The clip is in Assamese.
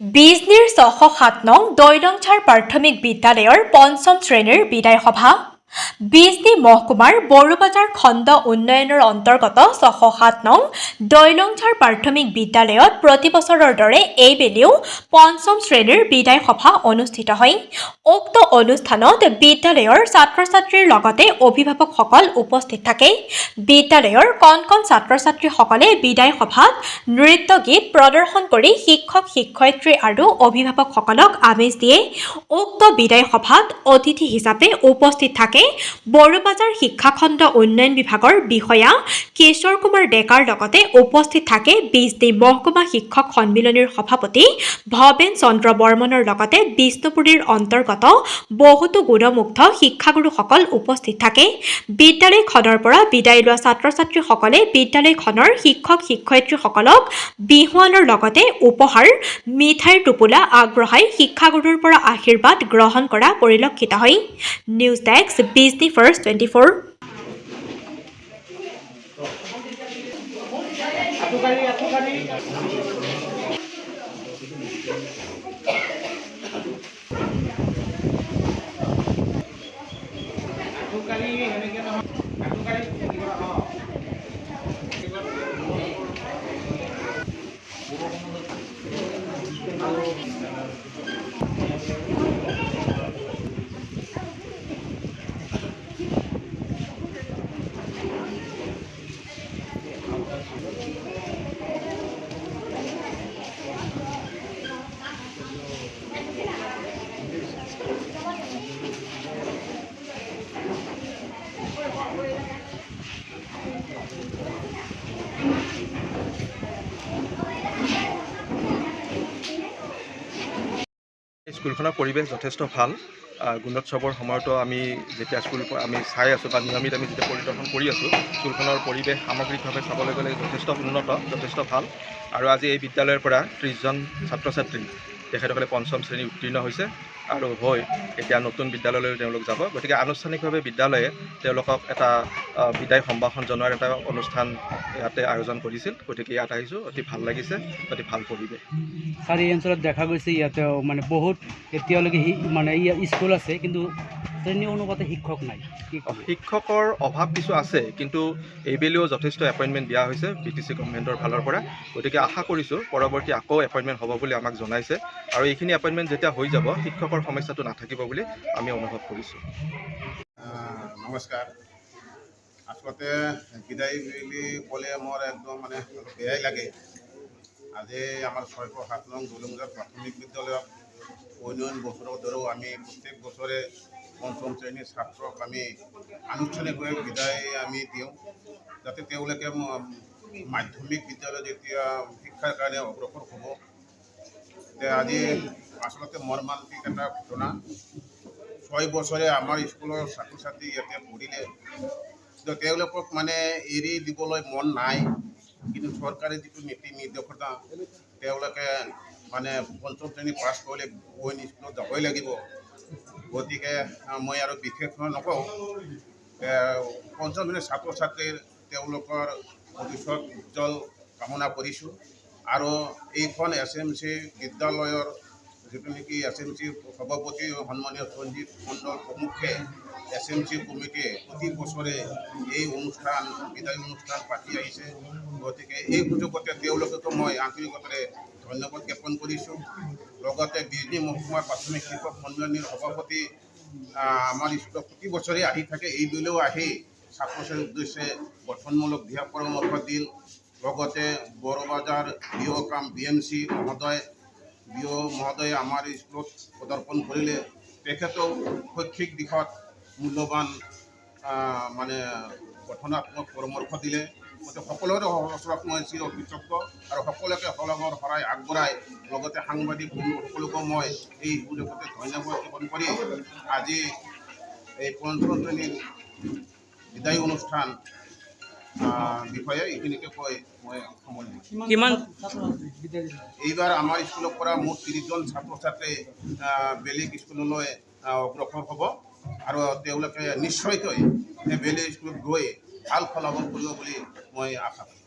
বিজনীৰ ৬০৭ নং দৈলংঝাৰ প্ৰাথমিক বিদ্যালয়ৰ পঞ্চম শ্ৰেণীৰ বিদায় সভা। বিজনী মহকুমাৰ বড়োবাজাৰ খণ্ড উন্নয়নৰ অন্তৰ্গত ৬০৭ নং দৈলংঝাৰ প্ৰাথমিক বিদ্যালয়ত প্ৰতিবছৰৰ দৰে এইবেলিও পঞ্চম শ্ৰেণীৰ বিদায় সভা অনুষ্ঠিত হয়। উক্ত অনুষ্ঠানত বিদ্যালয়ৰ ছাত্ৰ-ছাত্ৰীৰ লগতে অভিভাৱকসকল উপস্থিত থাকে। বিদ্যালয়ৰ কণ কণ ছাত্ৰ-ছাত্ৰীসকলে বিদায় সভাত নৃত্য গীত প্ৰদৰ্শন কৰি শিক্ষক-শিক্ষয়িত্ৰী আৰু অভিভাৱকসকলক আমেজ দিয়ে। উক্ত বিদায় সভাত অতিথি হিচাপে উপস্থিত থাকে বড়োবাজাৰ শিক্ষাখণ্ড উন্নয়ন বিভাগৰ বিষয়া কিশোৰ কুমাৰ ডেকাৰ লগতে উপস্থিত থাকে বিজনী মহকুমা শিক্ষক সন্মিলনীৰ সভাপতি ভৱেন চন্দ্ৰ বৰ্মনৰ লগতে বিষ্ণুপুৰীৰ অন্তৰ্গত বহুতো গুণমুগ্ধ শিক্ষাগুৰুসকল উপস্থিত থাকে। বিদ্যালয়খনৰ পৰা বিদায় লোৱা ছাত্ৰ-ছাত্ৰীসকলে বিদ্যালয়খনৰ শিক্ষক-শিক্ষয়িত্ৰীসকলক বিহুৱানৰ লগতে উপহাৰ মিঠাইৰ টোপোলা আগবঢ়াই শিক্ষাগুৰুৰ পৰা আশীৰ্বাদ গ্ৰহণ কৰা পৰিলক্ষিত হয়। News desk Bijni first 24। স্কুলখনৰ পৰিৱেশ যথেষ্ট ভাল। গুণোৎসৱৰ সময়তো আমি যেতিয়া স্কুল আমি চাই আছোঁ বা নিয়মিত আমি যেতিয়া পৰিদৰ্শন কৰি আছোঁ, স্কুলখনৰ পৰিৱেশ সামগ্ৰিকভাৱে চাবলৈ গ'লে যথেষ্ট উন্নত, যথেষ্ট ভাল। আৰু আজি এই বিদ্যালয়ৰ পৰা 30জন ছাত্ৰ-ছাত্ৰী তেখেতসকলে পঞ্চম শ্ৰেণী উত্তীৰ্ণ হৈছে আৰু হৈ এতিয়া নতুন বিদ্যালয়লৈ তেওঁলোক যাব। গতিকে আনুষ্ঠানিকভাৱে বিদ্যালয়ে তেওঁলোকক এটা বিদায় সম্ভাষণ জনোৱাৰ এটা অনুষ্ঠান ইয়াতে আয়োজন কৰিছিল। গতিকে ইয়াত আহিছোঁ, অতি ভাল লাগিছে, অতি ভাল পৰিৱেশ। ছাৰ, এই অঞ্চলত দেখা গৈছে ইয়াতেও মানে বহুত এতিয়ালৈকে মানে স্কুল আছে, কিন্তু শ্ৰেণী অনুপাতে শিক্ষক নাই। শিক্ষকৰ অভাৱ কিছু আছে, কিন্তু এইবেলিও যথেষ্ট এপইণ্টমেণ্ট দিয়া হৈছে BTC গভৰ্ণমেণ্টৰ ফালৰ পৰা। গতিকে আশা কৰিছোঁ পৰৱৰ্তী আকৌ এপইণ্টমেণ্ট হ'ব বুলি আমাক জনাইছে, আৰু এইখিনি এপইণ্টমেণ্ট যেতিয়া হৈ যাব শিক্ষকৰ সমস্যাটো নাথাকিব বুলি আমি অনুভৱ কৰিছোঁ। নমস্কাৰ। আচলতে বিদায় বুলি ক'লে মোৰ একদম মানে বেয়াই লাগে। আজি আমাৰ ৬০৭ নং দৈলংঝাৰ প্ৰাথমিক বিদ্যালয়ত উন্নয়ন বছৰৰ দৰেও আমি প্ৰত্যেক বছৰে পঞ্চম শ্ৰেণীৰ ছাত্ৰক আমি আনুষ্ঠানিকভাৱে বিদায় আমি দিওঁ, যাতে তেওঁলোকে মাধ্যমিক বিদ্যালয় যেতিয়া শিক্ষাৰ কাৰণে অগ্ৰসৰ হ'ব। আজি আচলতে মৰ্মান্তিক এটা ঘটনা। ৬ বছৰে আমাৰ স্কুলৰ ছাত্ৰ-ছাত্ৰী ইয়াতে পঢ়িলে, কিন্তু তেওঁলোকক মানে এৰি দিবলৈ মন নাই। কিন্তু চৰকাৰী যিটো নীতি নিৰ্দেশনা, তেওঁলোকে মানে পঞ্চম শ্ৰেণী পাছ কৰিলে অইন স্কুলত যাবই লাগিব। গতিকে মই আৰু বিশেষ নকওঁ। পঞ্চম শ্ৰেণীৰ ছাত্ৰ-ছাত্ৰীৰ তেওঁলোকৰ ভৱিষ্যত উজ্জ্বল কামনা কৰিছোঁ। আৰু এইখন SMC বিদ্যালয়ৰ যিটো নেকি SMC সভাপতি সন্মানীয় সঞ্জীৱ মণ্ডল প্ৰমুখ্যে SMC কমিটিয়ে প্ৰতি বছৰে এই অনুষ্ঠান বিদায় অনুষ্ঠান পাতি আহিছে। গতিকে এই সুযোগতে তেওঁলোককো মই আন্তৰিকতাৰে ধন্যবাদ জ্ঞাপন কৰিছোঁ। লগতে বিজনী মহকুমা প্ৰাথমিক শিক্ষক সন্মিলনীৰ সভাপতি আমাৰ স্কুলত প্ৰতি বছৰে আহি থাকে, এইবেলিও আহি ছাত্ৰ ছাত্ৰীৰ উদ্দেশ্যে গঠনমূলক দিহা পৰামৰ্শ দিল। লগতে বড়োবাজাৰ BMC মহোদয়ে আমাৰ স্কুলত পদাৰ্পণ কৰিলে। তেখেতেও শৈক্ষিক দিশত মূল্যৱান মানে গঠনাত্মক পৰামৰ্শ দিলে। গতিকে সকলোৰে ওচৰত মই চিৰ কৃতজ্ঞ, আৰু সকলোকে সলগৰ শৰাই আগবঢ়াই লগতে সাংবাদিক সকলোকো মই এই সুযোগতে ধন্যবাদ জ্ঞাপন কৰি আজি এই পঞ্চম শ্ৰেণীৰ বিদায় অনুষ্ঠান বিষয়ে এইখিনিকে কৈ মই সামৰিছোঁ। এইবাৰ আমাৰ স্কুলৰ পৰা মুঠ 30জন ছাত্ৰ-ছাত্ৰী বেলেগ স্কুললৈ অগ্ৰসৰ হ'ব, আৰু তেওঁলোকে নিশ্চয়কৈ বেলেগ স্কুলত গৈ ভাল ফলাফল কৰিব বুলি মই আশা কৰোঁ।